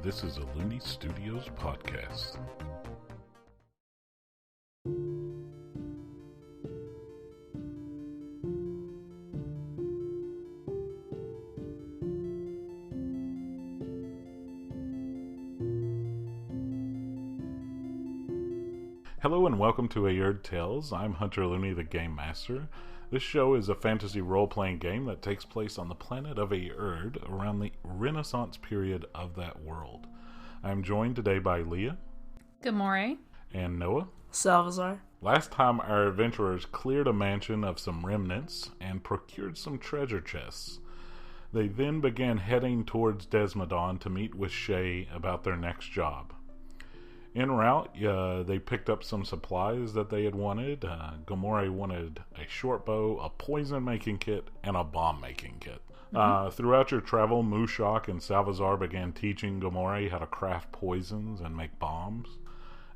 This is a Looney Studios podcast. Hello and welcome to Aerde Tales. I'm Hunter Looney, the Game Master. This show is a fantasy role-playing game that takes place on the planet of Aerde around the Renaissance period of that world. I'm joined today by Leah. Good morning. And Noah. Salvazar. Last time our adventurers cleared a mansion of some remnants and procured some treasure chests. They then began heading towards Desmodon to meet with Shay about their next job. En route, they picked up some supplies that they had wanted. Gamore wanted a short bow, a poison-making kit, and a bomb-making kit. Throughout your travel, Mushak and Salvazar began teaching Gamore how to craft poisons and make bombs,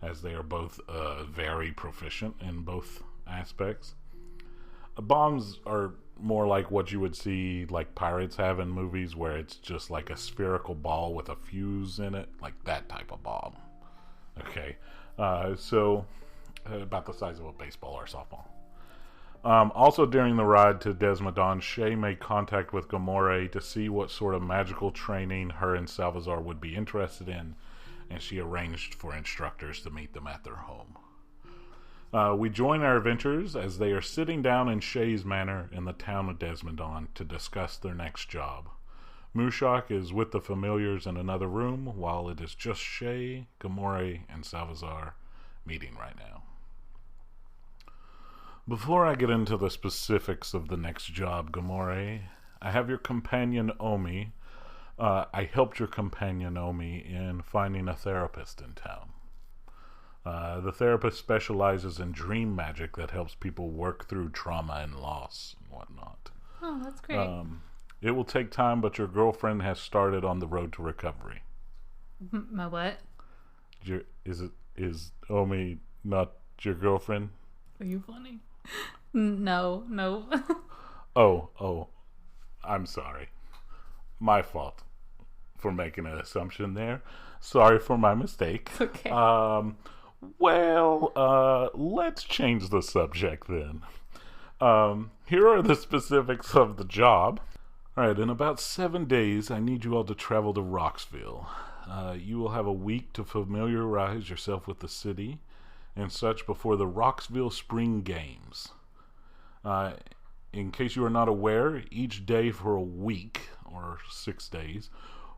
as they are both very proficient in both aspects. Bombs are more like what you would see like pirates have in movies, where it's just like a spherical ball with a fuse in it, like that type of bomb. Okay, so about the size of a baseball or softball. Also during the ride to Desmodon, Shay made contact with Gamore to see what sort of magical training her and Salvazar would be interested in, and she arranged for instructors to meet them at their home. We join our adventurers as they are sitting down in Shay's manor in the town of Desmodon to discuss their next job. Mushak is with the familiars in another room, while it is just Shay, Gamore, and Salvazar meeting right now. Before I get into the specifics of the next job, Gamore, I have your companion Omi. I helped your companion Omi in finding a therapist in town. The therapist specializes in dream magic that helps people work through trauma and loss and whatnot. Oh, that's great. It will take time, but your girlfriend has started on the road to recovery. My what? Is Omi not your girlfriend? Are you funny? No. Oh, I'm sorry. My fault for making an assumption there. Sorry for my mistake. It's okay. Let's change the subject then. Here are the specifics of the job. Alright, in about 7 days, I need you all to travel to Roxville. You will have a week to familiarize yourself with the city and such before the Roxville Spring Games. In case you are not aware, each day for a week, or 6 days,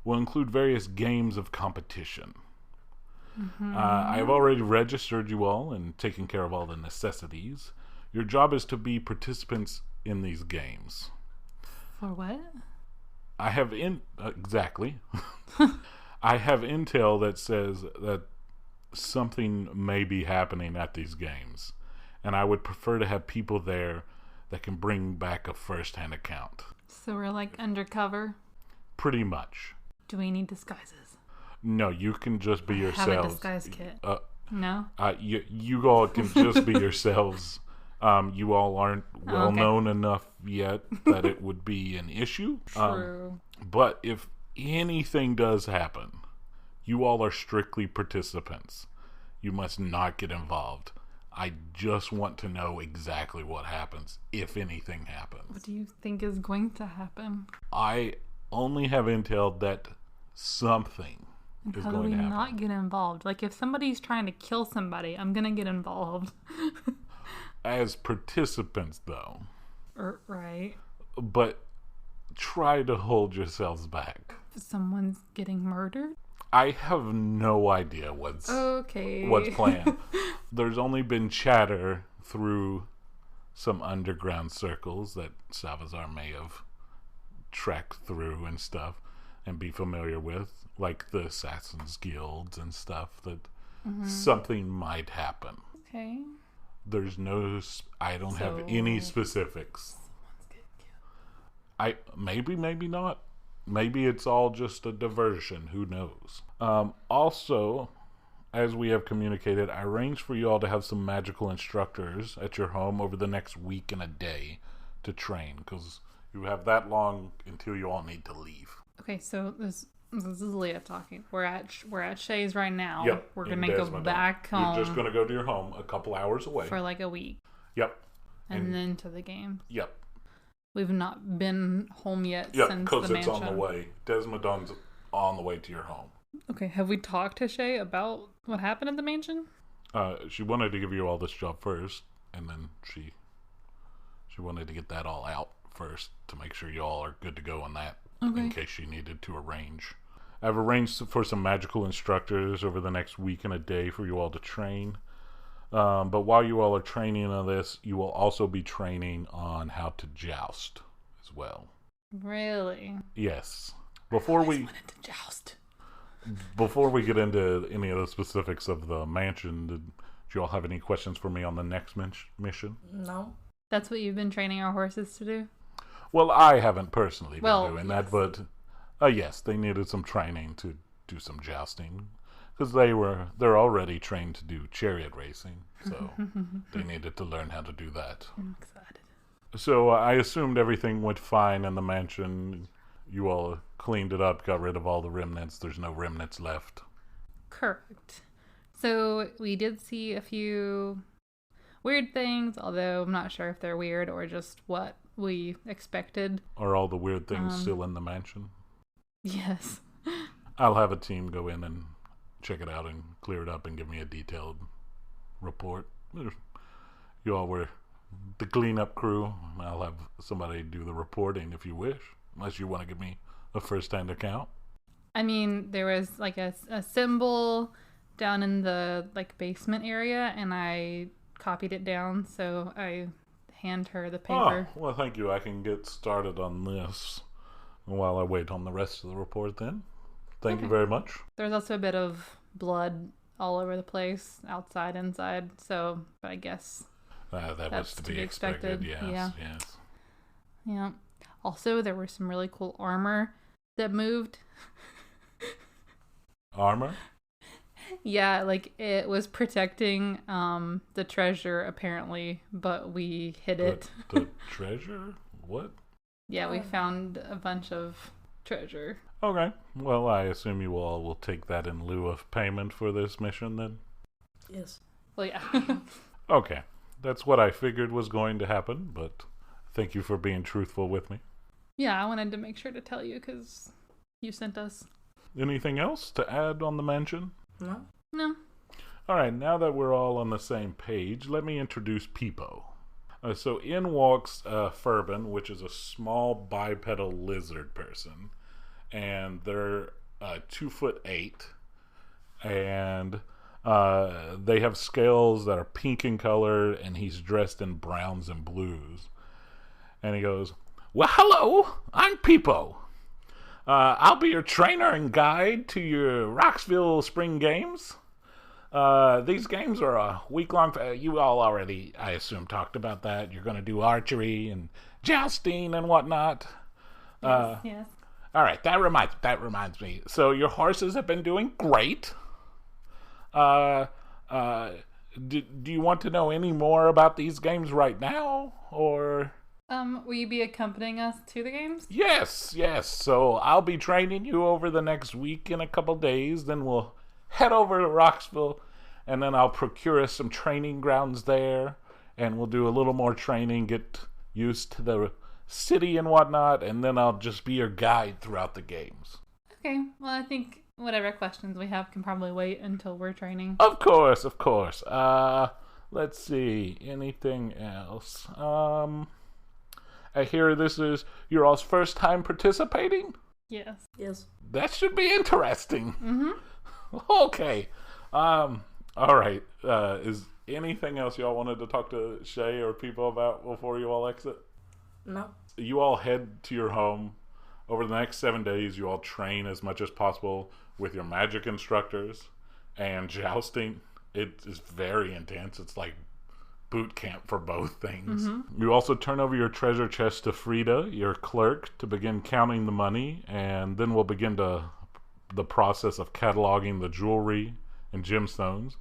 will include various games of competition. I have already registered you all and taken care of all the necessities. Your job is to be participants in these games. For what? I have exactly. I have intel that says that something may be happening at these games, and I would prefer to have people there that can bring back a first-hand account. So we're like undercover? Pretty much. Do we need disguises? No, you can just be yourselves. Have a disguise kit. No? You all can just be yourselves. You all aren't well known enough yet that it would be an issue. True. But if anything does happen, you all are strictly participants. You must not get involved. I just want to know exactly what happens, if anything happens. What do you think is going to happen? I only have intel that something is going to happen. How do we not get involved? Like, if somebody's trying to kill somebody, I'm going to get involved. As participants, though. Right. But try to hold yourselves back. If someone's getting murdered? I have no idea what's planned. There's only been chatter through some underground circles that Salvazar may have tracked through and stuff and be familiar with, like the Assassins Guilds and stuff, that something might happen. Okay. There's I don't have any specifics. Someone's getting killed. Maybe not. Maybe it's all just a diversion. Who knows? Also, as we have communicated, I arranged for you all to have some magical instructors at your home over the next week and a day to train, because you have that long until you all need to leave. Okay, so this This is Leah talking. We're at Shay's right now. Yep. We're gonna go back home. You're just gonna go to your home a couple hours away for like a week. Yep. And then to the game. Yep. We've not been home yet since the mansion. Because it's on the way. Desmodon's on the way to your home. Okay, have we talked to Shay about what happened at the mansion? She wanted to give you all this job first, and then she wanted to get that all out first to make sure you all are good to go on that, in case she needed to arrange. I've arranged for some magical instructors over the next week and a day for you all to train. But while you all are training on this, you will also be training on how to joust as well. Really? Yes. Before we wanted to joust. Before we get into any of the specifics of the mansion, do you all have any questions for me on the next mission? No. That's what you've been training our horses to do? Well, I haven't personally been doing that, but yes, they needed some training to do some jousting. Because they're already trained to do chariot racing, so they needed to learn how to do that. I'm excited. So I assumed everything went fine in the mansion. You all cleaned it up, got rid of all the remnants. There's no remnants left. Correct. So we did see a few weird things, although I'm not sure if they're weird or just what we expected. Are all the weird things still in the mansion? Yes. I'll have a team go in and check it out and clear it up and give me a detailed report. You all were the cleanup crew. I'll have somebody do the reporting if you wish, unless you want to give me a first-hand account. I mean, there was like a symbol down in the like basement area, and I copied it down, so I hand her the paper. Oh, well, thank you. I can get started on this while I wait on the rest of the report then. Thank you very much. There's also a bit of blood all over the place, outside, inside, so I guess that was to be expected. Yes. Yeah. Also, there were some really cool armor that moved. Armor? Yeah, like it was protecting the treasure apparently, but we hid it. The treasure? What? Yeah, we found a bunch of treasure. Okay. Well, I assume you all will take that in lieu of payment for this mission then? Yes. Well, yeah. Okay. That's what I figured was going to happen, but thank you for being truthful with me. Yeah, I wanted to make sure to tell you because you sent us. Anything else to add on the mansion? No. All right, now that we're all on the same page, let me introduce Peepo. So in walks Furbin, which is a small bipedal lizard person, and they're 2'8", and they have scales that are pink in color, and he's dressed in browns and blues. And he goes, "Well, hello, I'm Peepo. I'll be your trainer and guide to your Roxville Spring Games. These games are a week-long. You all already, I assume, talked about that. You're going to do archery and jousting and whatnot. Yes. All right, that reminds me. So your horses have been doing great. Do you want to know any more about these games right now, or? Will you be accompanying us to the games? Yes. So I'll be training you over the next week and a couple days. Then we'll head over to Roxville, and then I'll procure us some training grounds there, and we'll do a little more training, get used to the city and whatnot, and then I'll just be your guide throughout the games. Okay, well, I think whatever questions we have can probably wait until we're training. Of course. Let's see, anything else? I hear this is your all's first time participating? Yes. That should be interesting. Mm-hmm. Okay. All right. Is anything else y'all wanted to talk to Shay or people about before you all exit? No. You all head to your home. Over the next 7 days, you all train as much as possible with your magic instructors and jousting. It is very intense. It's like boot camp for both things. Mm-hmm. You also turn over your treasure chest to Frida, your clerk, to begin counting the money, and then we'll begin the process of cataloging the jewelry and gemstones,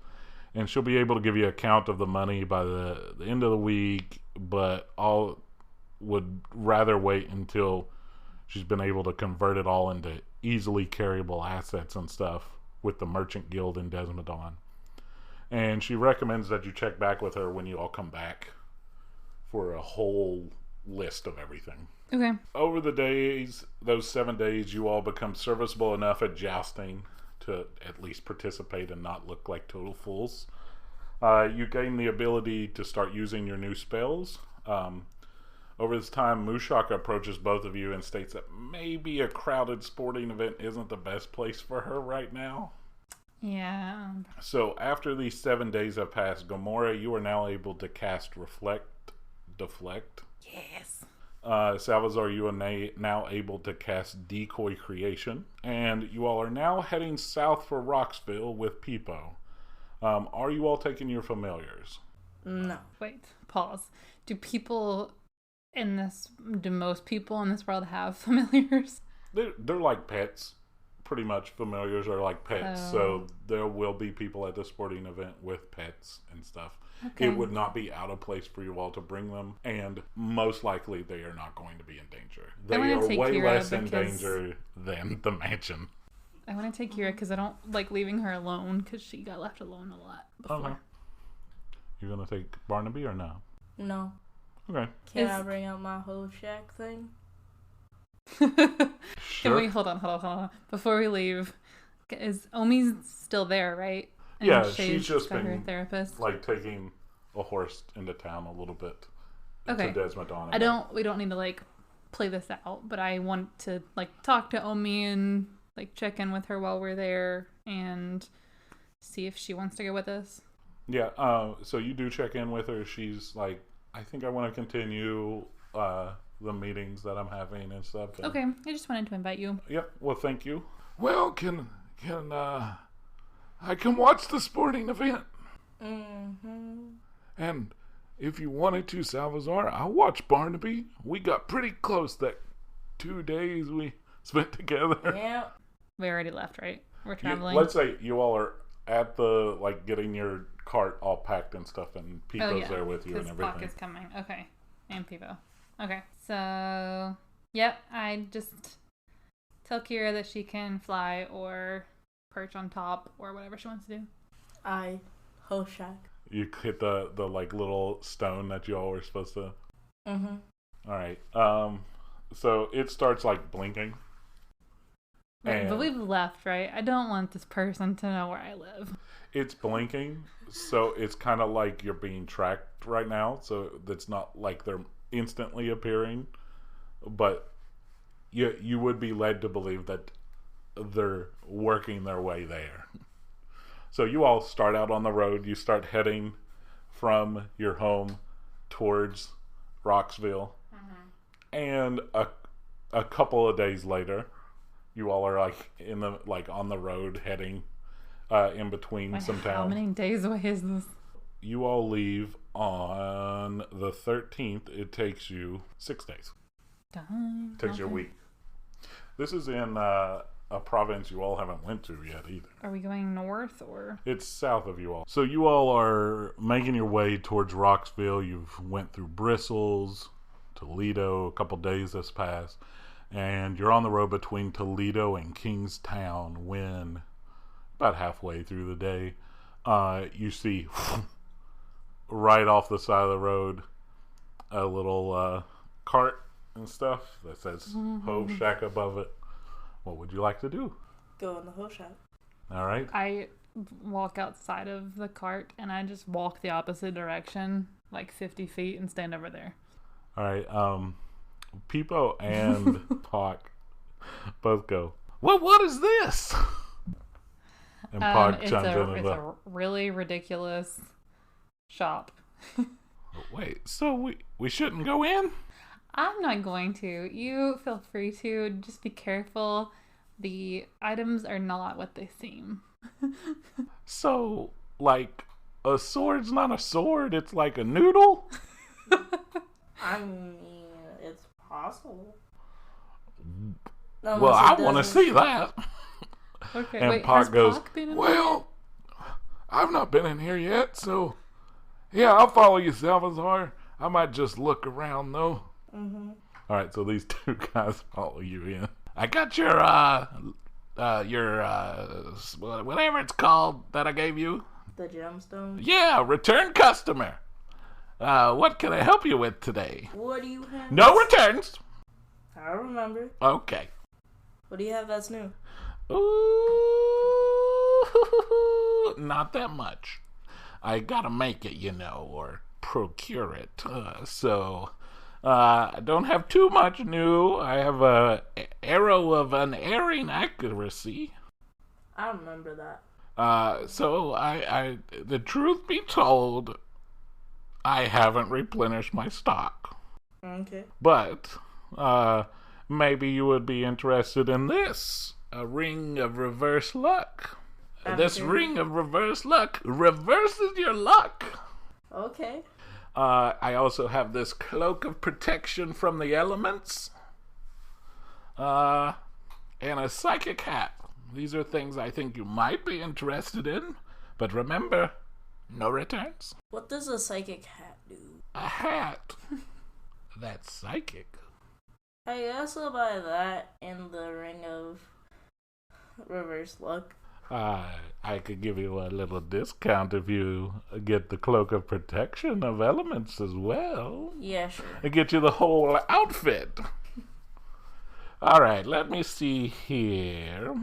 and she'll be able to give you a count of the money by the end of the week, but all would rather wait until She's been able to convert it all into easily carryable assets and stuff with the Merchant Guild in Desmodon. And she recommends that you check back with her when you all come back for a whole list of everything. Okay. Over the days, those 7 days, you all become serviceable enough at jousting to at least participate and not look like total fools. You gain the ability to start using your new spells. Over this time, Mushaka approaches both of you and states that maybe a crowded sporting event isn't the best place for her right now. Yeah. So after these 7 days have passed, Gomorrah, you are now able to cast Deflect. Yes. Salvazar, you are now able to cast Decoy Creation. And you all are now heading south for Roxville with Peepo. Are you all taking your familiars? No. Wait, pause. Do most people in this world have familiars? They're like pets. Pretty much familiars are like pets. Oh. So there will be people at the sporting event with pets and stuff. Okay. It would not be out of place for you all to bring them. And most likely they are not going to be in danger. They are way less in danger than the mansion. I want to take Kira because I don't like leaving her alone because she got left alone a lot before. Okay. You're going to take Barnaby or no? No. Okay. Can I bring out my whole shack thing? Can we hold on. Before we leave, is Omi's still there, right? And yeah, she's just got her been therapist. like taking a horse into town a little bit. Okay. To Desmodon. We don't need to like play this out, but I want to like talk to Omi and like check in with her while we're there and see if she wants to go with us. Yeah, so you do check in with her. She's like, I think I want to continue the meetings that I'm having and stuff. And, okay, I just wanted to invite you. Yep, well, thank you. Well, can I come watch the sporting event? Mm-hmm. And if you wanted to, Salvazar, I'll watch Barnaby. We got pretty close that 2 days we spent together. Yeah. We already left, right? We're traveling. Let's say you all are at the, like, getting your cart all packed and stuff, and Peepo's there with you and everything. Flock is coming. Okay. And Peepo. Okay. So, yep, I just tell Kira that she can fly or perch on top or whatever she wants to do. Whole shack. You hit the like little stone that you all were supposed to. Mm-hmm. All right. So it starts like blinking. Right, but we've left, right? I don't want this person to know where I live. It's blinking, so it's kind of like you're being tracked right now. So it's not like they're instantly appearing, but you would be led to believe that they're working their way there. So you all start out on the road. You start heading from your home towards Roxville. Mm-hmm. And a couple of days later, you all are on the road heading in between some towns. How many days away is this? You all leave on the 13th. It takes you 6 days. Done. Takes you a week. This is in a province you all haven't went to yet either. Are we going north or? It's south of you all. So you all are making your way towards Roxville. You've went through Bristles, Toledo, a couple days this past, and you're on the road between Toledo and Kingstown when about halfway through the day, you see right off the side of the road a little cart and stuff that says Hove Shack above it. What would you like to do? Go in the whole shack. All right. I walk outside of the cart and I just walk the opposite direction, like 50 feet, and stand over there. All right. Peepo and Pock both go, what is this? And Pock chimes in. It's a really ridiculous shop. Wait, so we shouldn't go in? I'm not going to. You feel free to. Just be careful. The items are not what they seem. So, like, a sword's not a sword, it's like a noodle? I mean, it's possible. Well, I want to see that. Okay, and wait, Pock goes, Pock been in well, I've not been in here yet, so yeah, I'll follow you, Salvazar. I might just look around, though. Mm-hmm. All right, so these two guys follow you in. I got your whatever it's called that I gave you. The gemstone? Yeah, return customer. What can I help you with today? What do you have? No returns. I remember. Okay. What do you have that's new? Ooh, not that much. I gotta make it, or procure it. I don't have too much new. I have a arrow of unerring accuracy. I remember that. The truth be told, I haven't replenished my stock. Okay. But, maybe you would be interested in this. A ring of reverse luck. This ring of reverse luck reverses your luck. Okay. I also have this cloak of protection from the elements. And a psychic hat. These are things I think you might be interested in. But remember, no returns. What does a psychic hat do? A hat. That's psychic. I also buy that and the ring of reverse luck. I could give you a little discount if you get the cloak of protection of elements as well. Yeah, sure. I get you the whole outfit. All right, let me see here.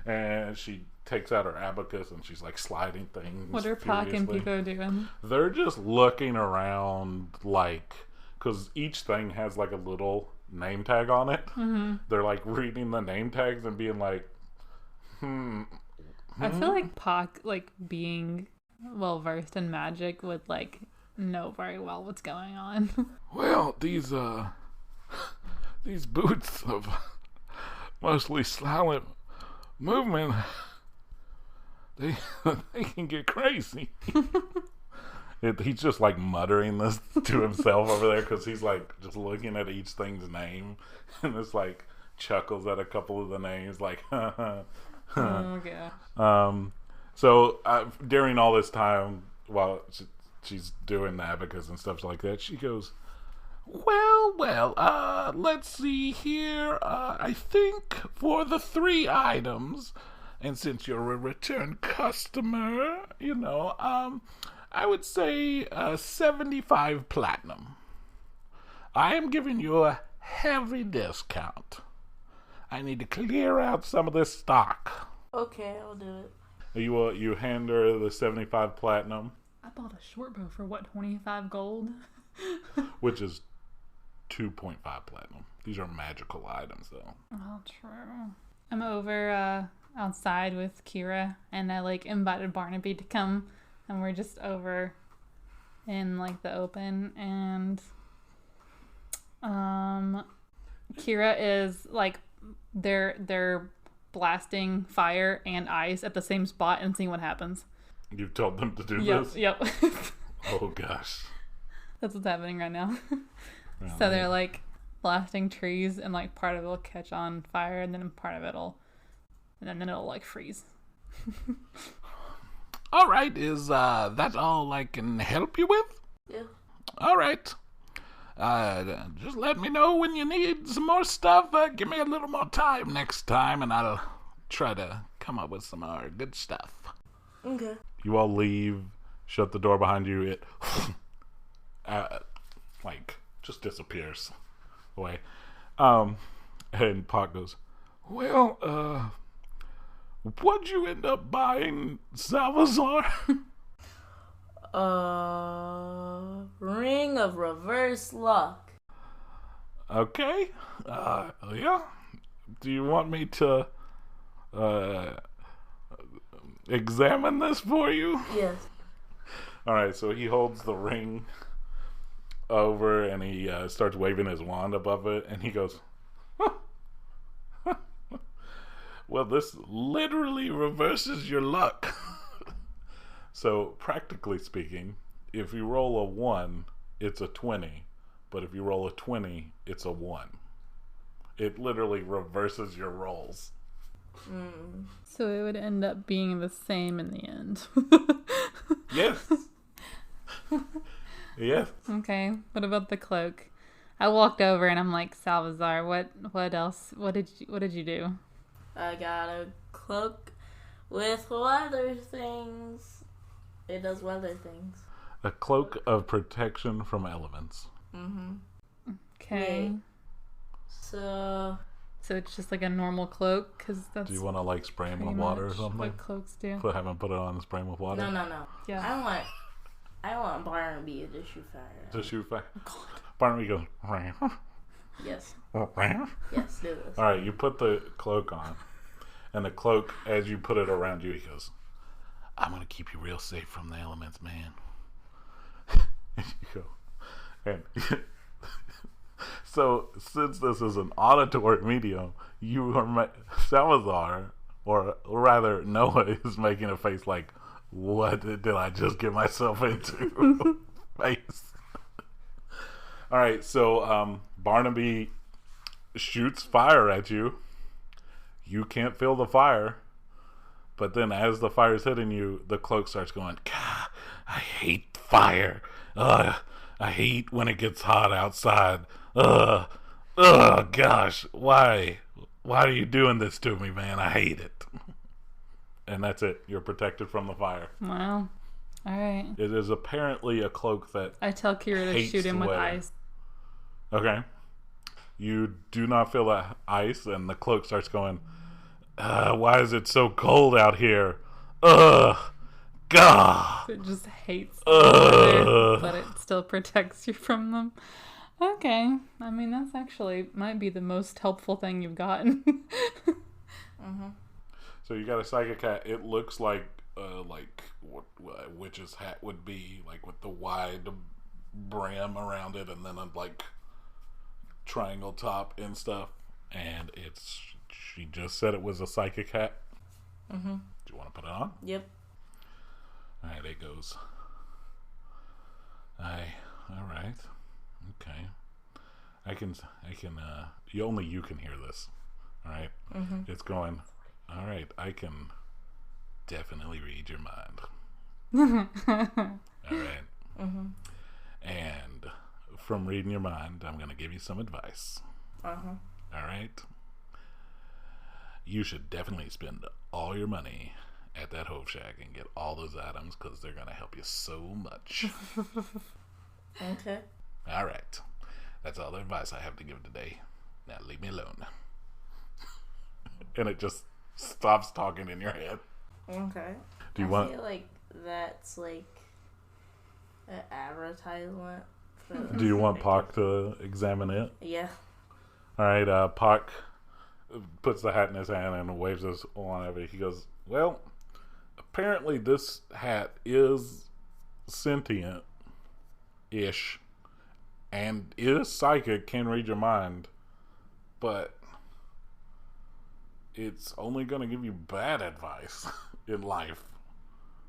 And she takes out her abacus and she's like sliding things. What are Pac and Pico doing? They're just looking around, like, because each thing has like a little name tag on it. Mm-hmm. They're like reading the name tags and being like, I feel like Pac, like, being well versed in magic, would like know very well what's going on. Well, these boots of mostly silent movement, they can get crazy. He's just like muttering this to himself over there because he's like just looking at each thing's name and just like chuckles at a couple of the names, like, Oh my gosh. So during all this time, while she's doing the abacus and stuff like that, she goes, well, let's see here. I think for the 3 items, and since you're a return customer, I would say 75 platinum. I am giving you a heavy discount. I need to clear out some of this stock. Okay, I'll do it. You hand her the 75 platinum. I bought a short bow for what, 25 gold? Which is 2.5 platinum. These are magical items, though. Oh, true. I'm over outside with Kira, and I like invited Barnaby to come, and we're just over in like the open, and Kira is like they're blasting fire and ice at the same spot and seeing what happens. You've told them to do this? Yep. Oh gosh. That's what's happening right now. Really? So they're like blasting trees, and like part of it will catch on fire, and then part of it'll like freeze. All right, is that all I can help you with? Yeah. All right. Just let me know when you need some more stuff. Give me a little more time next time, and I'll try to come up with some more good stuff. Okay. You all leave, shut the door behind you. It, just disappears away. And Pac goes, well, what'd you end up buying, Salvazar? Ring of reverse luck. Okay. Yeah. Do you want me to examine this for you? Yes. All right, so he holds the ring over and he starts waving his wand above it, and he goes, well, this literally reverses your luck. So, practically speaking, if you roll a 1, it's a 20. But if you roll a 20, it's a 1. It literally reverses your rolls. Mm. So it would end up being the same in the end. Yes. Yes. Okay. What about the cloak? I walked over and I'm like, Salazar, what else? What did you do? I got a cloak with weather things. It does weather things. A cloak of protection from elements. Mm-hmm. Okay. Wait. So it's just like a normal cloak, because that's. Do you want to like spray him with pretty water or much something? what cloaks do. Have him put it on and spray him with water? no. Yeah. I want Barnaby to shoot fire. To shoot fire. Barnaby goes. Yes. All Yes, do this. right, you put the cloak on, and the cloak, as you put it around you, he goes, "I'm gonna keep you real safe from the elements, man." And you go, and so since this is an auditory medium, you are Salazar, or rather Noah, is making a face like, "What did I just get myself into?" Face. All right, so Barnaby shoots fire at you. You can't feel the fire, but then as the fire's hitting you, the cloak starts going, "God, I hate fire. I hate when it gets hot outside. Gosh, why are you doing this to me, man? I hate it." And that's it. You're protected from the fire. Wow. All right. It is apparently a cloak that I tell Kira to hates shoot him the with weather. ice. Okay. You do not feel the ice, and the cloak starts going, "Why is it so cold out here? God. It just hates the weather, but it still protects you from them. Okay. I mean, that's actually might be the most helpful thing you've gotten. Mm-hmm. So you got a psychic hat. It looks like what a witch's hat would be, like with the wide brim around it, and then a like triangle top and stuff. And she just said it was a psychic hat. Mm-hmm. Do you want to put it on? Yep. All right, it goes. All right. Okay. I can. Only you can hear this. All right. Mm-hmm. It's going. All right. I can definitely read your mind. All right. Mm-hmm. And from reading your mind, I'm going to give you some advice. Uh-huh. All right. You should definitely spend all your money at that Hove Shack and get all those items, because they're going to help you so much. Okay. All right. That's all the advice I have to give today. Now leave me alone. And it just stops talking in your head. Okay. Do you I want? feel like that's like an advertisement. For Do you want Pac to examine it? Yeah. All right. Pac puts the hat in his hand and waves his wand at it. He goes, "Well, apparently this hat is sentient-ish and is psychic, can read your mind, but it's only going to give you bad advice in life.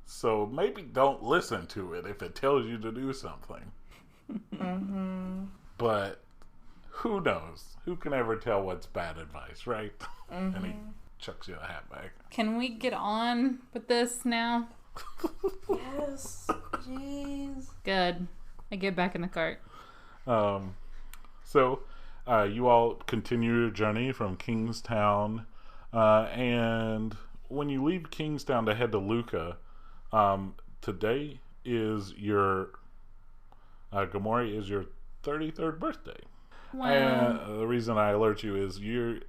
So maybe don't listen to it if it tells you to do something." Mm-hmm. But who knows? Who can ever tell what's bad advice, right? Mm-hmm. And he chucks you a hat back. Can we get on with this now? Yes. Jeez. Good. I get back in the cart. So you all continue your journey from Kingstown, and when you leave Kingstown to head to Luca, today is your Gamori is your 33rd birthday. Wow. And the reason I alert you is your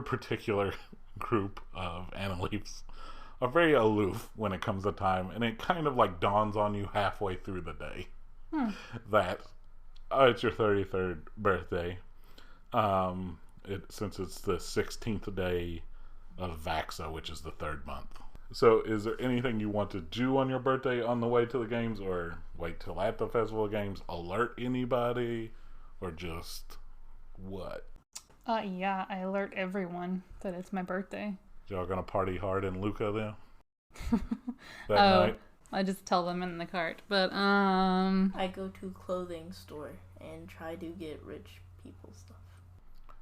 particular group of Annaleafs are very aloof when it comes to time, and it kind of like dawns on you halfway through the day that it's your 33rd birthday. Since it's the 16th day of Vaxa, which is the 3rd month. So is there anything you want to do on your birthday on the way to the games, or wait till at the Festival of Games, alert anybody, or just what? Yeah, I alert everyone that it's my birthday. Y'all gonna party hard in Luca then? That Oh, night? I just tell them in the cart. But, I go to clothing store and try to get rich people stuff.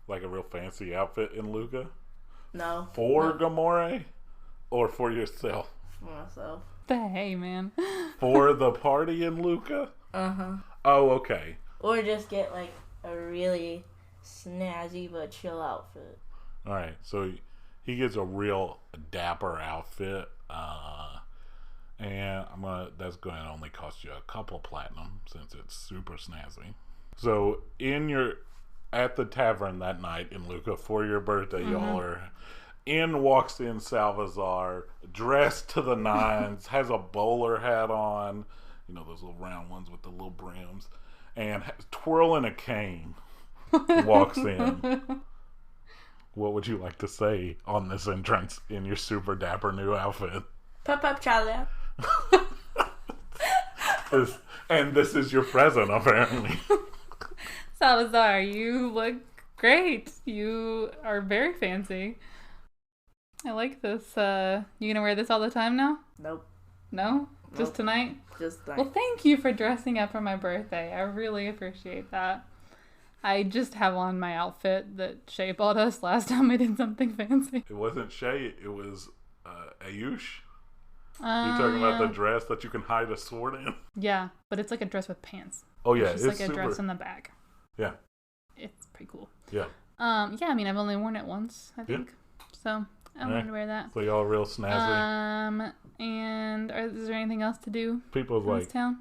Like a real fancy outfit in Luca? No. For no. Gamore? Or for yourself? for myself. Hey, man. For the party in Luca? Uh-huh. Oh, okay. Or just get, like, a really snazzy but chill outfit. Alright, so he gets a real dapper outfit. And that's going to only cost you a couple platinum since it's super snazzy. So at the tavern that night in Luca for your birthday, y'all are walks in Salvazar, dressed to the nines, has a bowler hat on, you know, those little round ones with the little brims, and twirling a cane, walks in. What would you like to say on this entrance in your super dapper new outfit? Pop, Charlie. And this is your present, apparently. Salazar, you look great. You are very fancy. I like this. You gonna wear this all the time now? Nope. No? Just Nope. tonight? Just tonight. Well, thank you for dressing up for my birthday. I really appreciate that. I just have on my outfit that Shay bought us last time we did something fancy. It wasn't Shay, it was Ayush. You're talking about the dress that you can hide a sword in? Yeah, but it's like a dress with pants. Oh, yeah. It's like a dress in the back. Yeah. It's pretty cool. Yeah. Yeah, I mean, I've only worn it once, I think. So, I wanted to wear that. So y'all real snazzy. And is there anything else to do People in like, this town?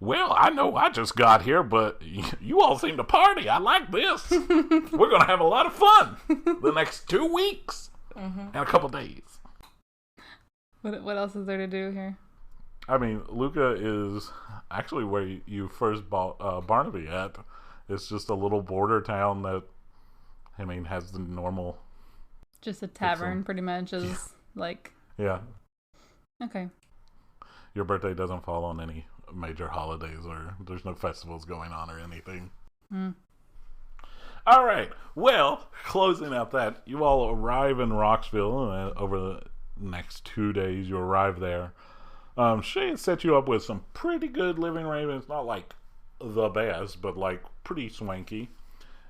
well, I know I just got here, but you all seem to party. I like this. We're going to have a lot of fun the next 2 weeks and a couple days. What else is there to do here? I mean, Luca is actually where you first bought Barnaby at. It's just a little border town that, I mean, has the normal... Just a tavern, pretty much, is like... Yeah. Okay. Your birthday doesn't fall on any major holidays, or there's no festivals going on or anything. All right. Well, closing out that, you all arrive in Roxville over the next 2 days. You arrive there. Shay has set you up with some pretty good living arrangements. Not like the best, but like pretty swanky.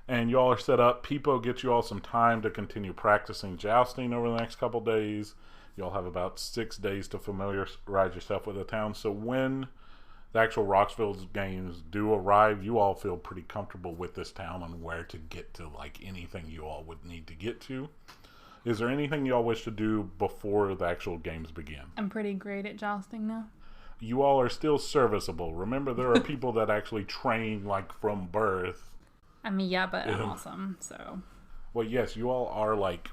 And you all are set up. Peepo gets you all some time to continue practicing jousting over the next couple days. You all have about 6 days to familiarize yourself with the town. So when the actual Roxville games do arrive, you all feel pretty comfortable with this town and where to get to, like anything you all would need to get to. Is there anything you all wish to do before the actual games begin? I'm pretty great at jousting now. You all are still serviceable. Remember, there are people that actually train like from birth. I mean, yeah, but I'm awesome, so... Well, yes, you all are like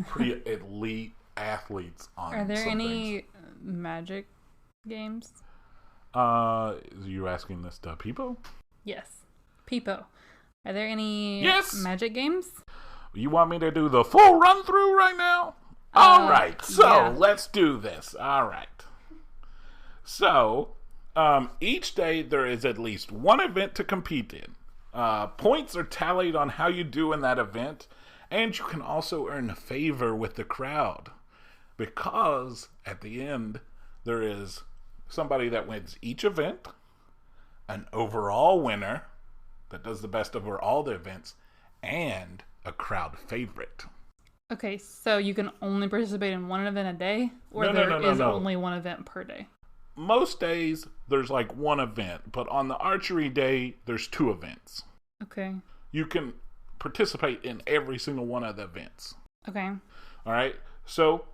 pretty elite athletes on Are there some any things. magic games? You asking this to Peepo? Yes. Peepo. Are there any Yes! magic games? You want me to do the full run through right now? All right, so yeah. let's do this. All right. So, each day there is at least one event to compete in. Points are tallied on how you do in that event, and you can also earn favor with the crowd. Because at the end, there is somebody that wins each event, an overall winner that does the best over all the events, and a crowd favorite. Okay, so you can only participate in one event a day? Or No, there is no. only one event per day? Most days, there's like one event, but on the archery day, there's 2 events. Okay. You can participate in every single one of the events. Okay. All right, so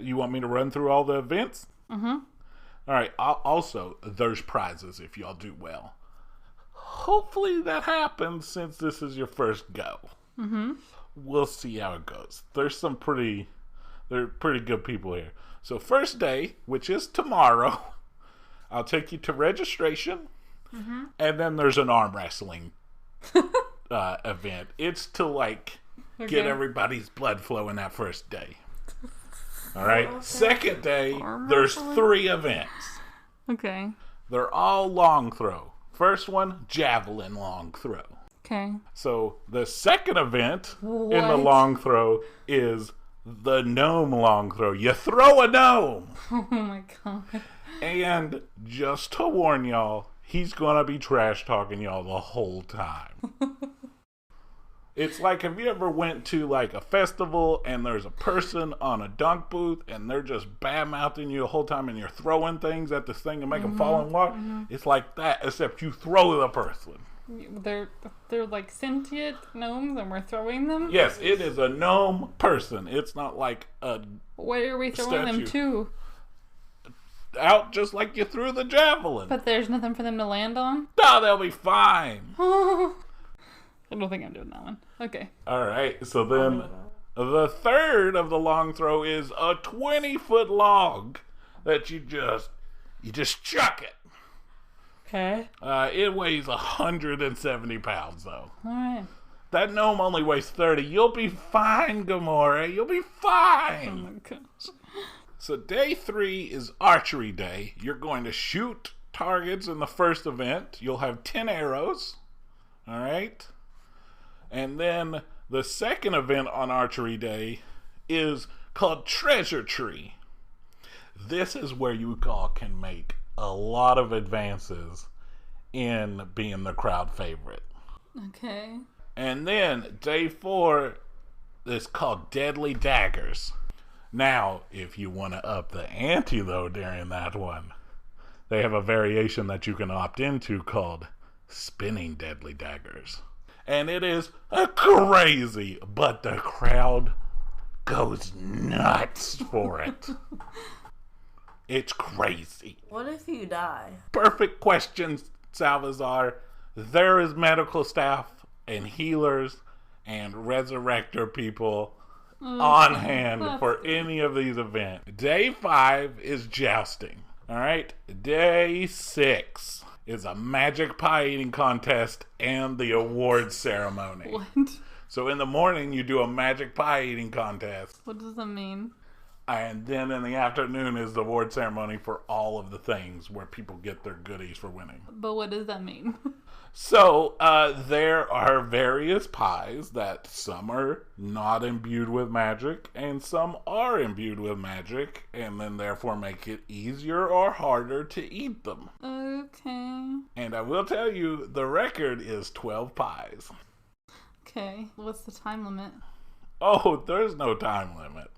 you want me to run through all the events? Mm-hmm. All right, also, there's prizes if y'all do well. Hopefully that happens since this is your first go. Mm-hmm. We'll see how it goes. There's some pretty good people here. So first day, which is tomorrow, I'll take you to registration, and then there's an arm wrestling event. It's to like get everybody's blood flowing that first day. All right. Okay. Second day, there's 3 events. Okay. They're all long throw. First one, javelin long throw. Okay. So the second event in the long throw is the gnome long throw. You throw a gnome. Oh my god. And just to warn y'all, he's going to be trash talking y'all the whole time. It's like, have you ever went to like a festival and there's a person on a dunk booth and they're just bad-mouthing you the whole time and you're throwing things at this thing to make them fall and walk? It's like that, except you throw the person. They're like sentient gnomes and we're throwing them? Yes, it is a gnome person. It's not like a Where are we throwing them to? Out just like you threw the javelin. But there's nothing for them to land on? No, they'll be fine. I don't think I'm doing that one. Okay. Alright, so then the third of the long throw is a 20-foot log that you just chuck it. Okay. It weighs 170 pounds, though. Alright. That gnome only weighs 30. You'll be fine, Gamora. You'll be fine. Oh my gosh. So day 3 is archery day. You're going to shoot targets in the first event. You'll have 10 arrows. Alright? And then the second event on archery day is called Treasure Tree. This is where you all can make a lot of advances in being the crowd favorite. Okay. And then day 4 is called Deadly Daggers. Now, if you want to up the ante though during that one, they have a variation that you can opt into called Spinning Deadly Daggers. And it is crazy, but the crowd goes nuts for it. It's crazy. What if you die? Perfect question, Salvazar. There is medical staff and healers and resurrector people on hand for any of these events. Day 5 is jousting. Alright? Day 6 is a magic pie eating contest and the awards ceremony. What? So in the morning you do a magic pie eating contest. What does that mean? And then in the afternoon is the award ceremony for all of the things where people get their goodies for winning. But what does that mean? So there are various pies that some are not imbued with magic and some are imbued with magic and then therefore make it easier or harder to eat them. Okay. And I will tell you, the record is 12 pies. Okay. What's the time limit? Oh, there's no time limit.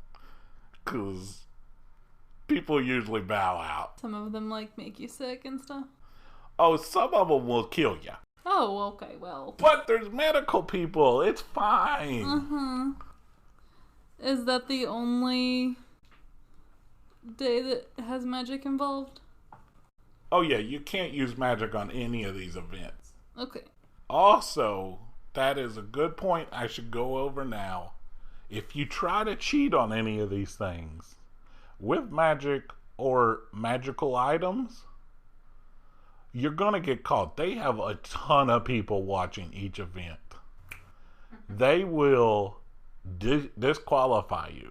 Because people usually bow out. Some of them like make you sick and stuff? Oh, some of them will kill you. Oh, okay, well. But there's medical people. It's fine. Uh-huh. Is that the only day that has magic involved? Oh, yeah, you can't use magic on any of these events. Okay. Also, that is a good point I should go over now. If you try to cheat on any of these things with magic or magical items, you're going to get caught. They have a ton of people watching each event. They will disqualify you.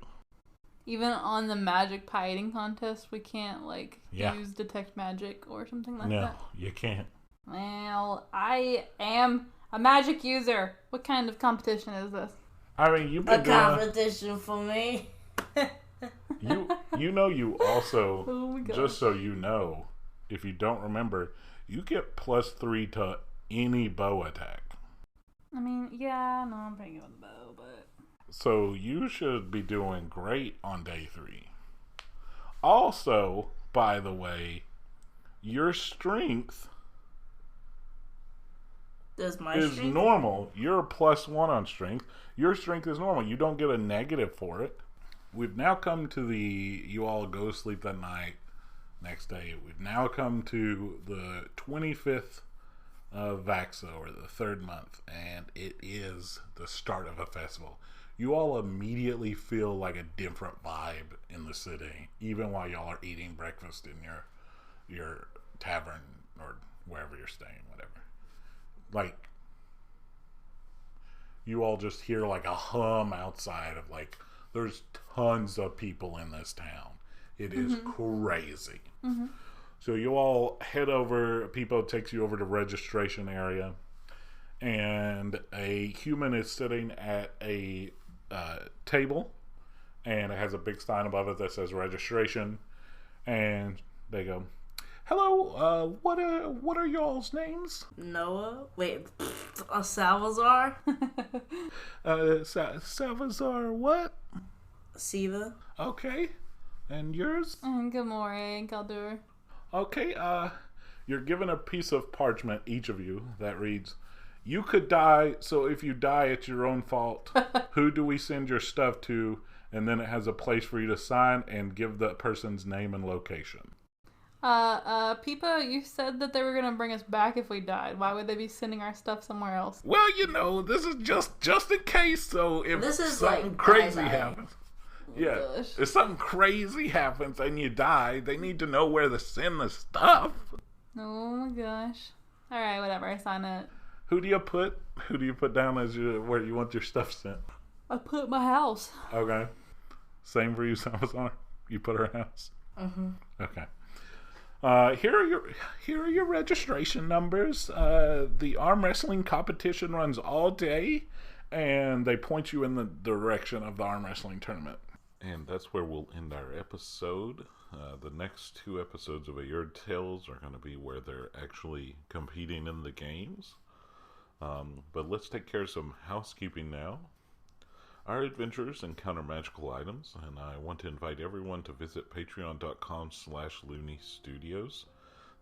Even on the magic pie eating contest, we can't, use detect magic or something like that? No, you can't. Well, I am a magic user. What kind of competition is this? I mean, you've been doing competition for me. You also, Oh my gosh. just so you know, if you don't remember, you get +3 to any bow attack. I mean, yeah, no, I'm pretty good with the bow, but... So you should be doing great on day 3. Also, by the way, your strength Does my is strength? normal. You're a +1 on strength. Your strength is normal. You don't get a negative for it. We've now come to you all go sleep that night, next day. We've now come to the 25th of Vaxa, or the 3rd month, and it is the start of a festival. You all immediately feel like a different vibe in the city, even while y'all are eating breakfast in your tavern or wherever you're staying, whatever. Like, you all just hear like a hum outside of there's tons of people in this town. It is crazy. Mm-hmm. So you all head over, Peepo takes you over to registration area, and a human is sitting at a table, and it has a big sign above it that says registration, and they go, "Hello, what are y'all's names?" Noah? Wait. A Salazar? Salazar, what? Siva. Okay. And yours? Gamore, Galdur. Okay, you're given a piece of parchment, each of you, that reads, "You could die, so if you die, it's your own fault. Who do we send your stuff to?" And then it has a place for you to sign and give the person's name and location. Peepa, you said that they were gonna bring us back if we died. Why would they be sending our stuff somewhere else? Well, you know, this is just in case, so if This is something like crazy bye-bye. happens. Yeah, Gosh. if something crazy happens and you die, they need to know where to send the stuff. Oh my gosh. Alright, whatever, I sign it. Who do you put down as where you want your stuff sent? I put my house. Okay. Same for you, Salazar. You put her house. Mm-hmm. Okay. Here are your registration numbers. The arm wrestling competition runs all day, and they point you in the direction of the arm wrestling tournament. And that's where we'll end our episode. The next 2 episodes of Aerde Tales are going to be where they're actually competing in the games. But let's take care of some housekeeping now. Our adventurers encounter magical items, and I want to invite everyone to visit patreon.com/Looney Studios.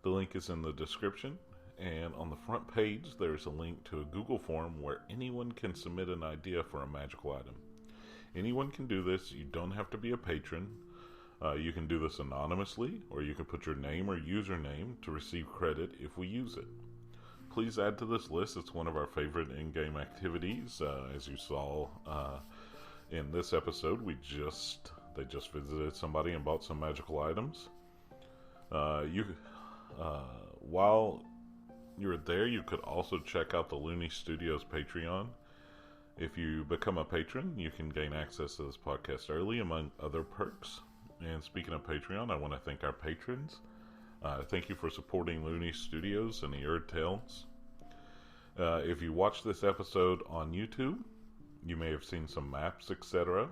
The link is in the description, and on the front page there's a link to a Google form where anyone can submit an idea for a magical item. Anyone can do this. You don't have to be a patron. You can do this anonymously, or you can put your name or username to receive credit if we use it. Please add to this list. It's one of our favorite in-game activities. As you saw in this episode, they just visited somebody and bought some magical items. While you're there, you could also check out the Looney Studios Patreon. If you become a patron, you can gain access to this podcast early, among other perks. And speaking of Patreon, I want to thank our patrons. Thank you for supporting Looney Studios and the Aerde Tales. If you watch this episode on YouTube, you may have seen some maps, etc.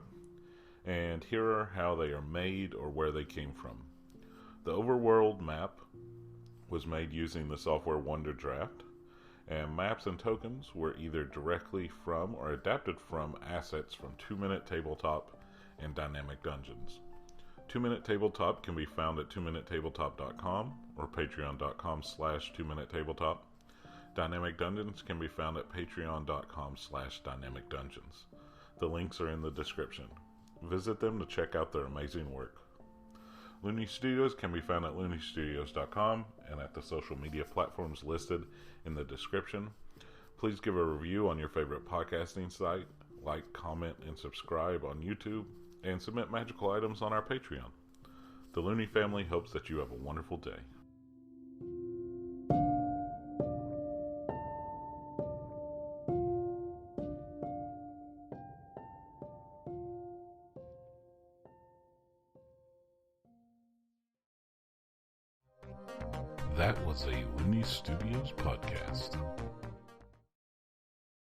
And here are how they are made or where they came from. The overworld map was made using the software Wonder Draft, and maps and tokens were either directly from or adapted from assets from 2-Minute Tabletop and Dynamic Dungeons. 2-Minute Tabletop can be found at 2minutetabletop.com or patreon.com/2Minute Tabletop. Dynamic Dungeons can be found at patreon.com/Dynamic Dungeons. The links are in the description. Visit them to check out their amazing work. Looney Studios can be found at looneystudios.com and at the social media platforms listed in the description. Please give a review on your favorite podcasting site, like, comment, and subscribe on YouTube, and submit magical items on our Patreon. The Looney family hopes that you have a wonderful day. That was a Looney Studios podcast.